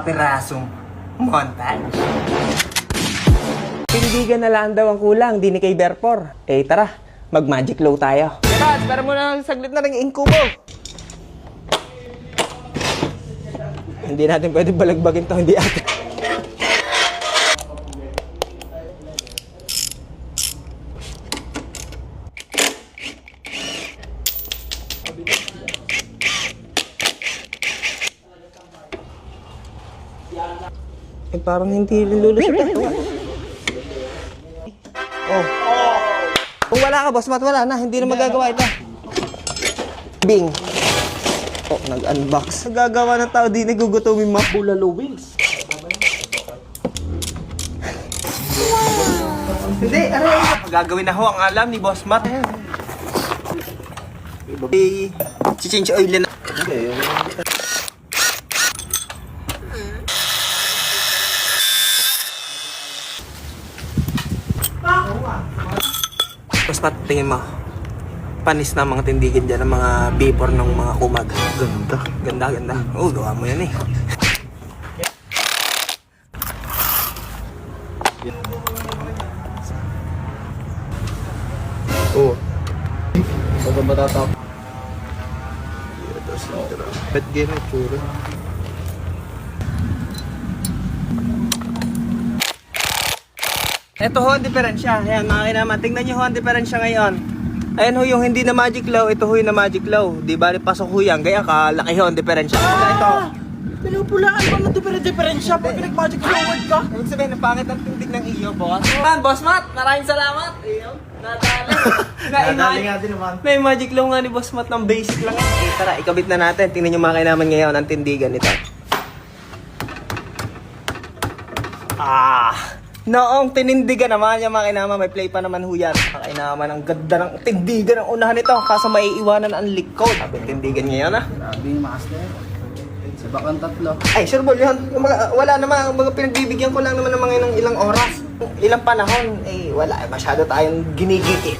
Pirasong montage. Tindigan na lang daw ang kulang, di ni kay Berpor. Eh tara, mag-magic low tayo. Tara, espera muna saglit na rin inkubo. Hindi natin pwede balagbagin to, hindi ate. Eh parang hindi lulusot ito. Oh. Kung wala ka, boss Matt, wala na. Hindi na magagawa ito. Bing. Oh, nag-unbox. Nagagawa ng tao, di nagugutumin mo. Bulalo wings. Hindi, ano yun? Gagawin na ho ang alam ni Boss Matt. Si-change oil na. Boss Matt, tingin mo. Panis na mga tindigin dyan, ang mga vapor ng mga kumag. Ganda. Ganda, ganda. Oo, gawa mo yan eh. Oo. Baga matatap. Bet game ang tsura. Ito ho ang diferensya. Ayan mga kinaman, tingnan nyo ho ang diferensya ngayon. Ayan ho yung hindi na magic low, ito ho yung na magic low. Di ba pasok ho yan, kaya kalaki ho ang diferensya. Ito. Pinupulaan mo ng diferensya pag nag-magic forward ka. Ibig sabihin, napangit ang tindig ng iyo, boss. Boss Matt, maraming salamat. Iyo, nadali. Nadali nga din naman. May magic low nga ni Boss Matt ng basic lang. Eh, tara, ikabit na natin. Tingnan nyo mga kinaman ngayon ang tindigan nito. Noong tinindigan naman yung mga kinaman, may play pa naman ho yan. Mga kinaman, ang ganda ng tindigan ng unahan nito. Kaso maiiwanan ang likod. Sabi tindigan ngayon Grabe yung master. Sabakan tatlo. Ay, sure ball yun. Yung wala naman, mga pinagbibigyan ko lang naman ng mga ng ilang oras. Ilang panahon, eh wala. Masyado tayong ginigit.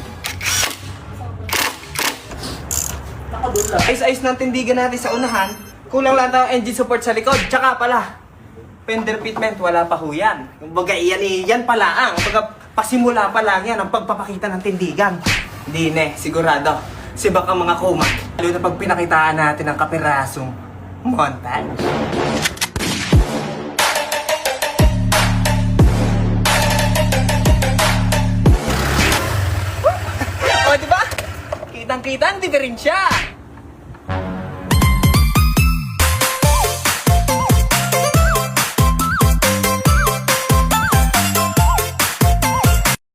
Ayos-ayos ng tindigan natin sa unahan. Kulang lang tayo engine support sa likod. Tsaka pala, fender fitment, wala pa ho yan. Kumbaga, yan pala ang. Kumbaga, pasimula pa lang yan ang pagpapakita ng tindigan. Hindi ne, sigurado. Si baka mga kumag. Lalo na pag pinakitaan natin ang kapirasong montage. O, diba? Kitang-kita ang diferensya.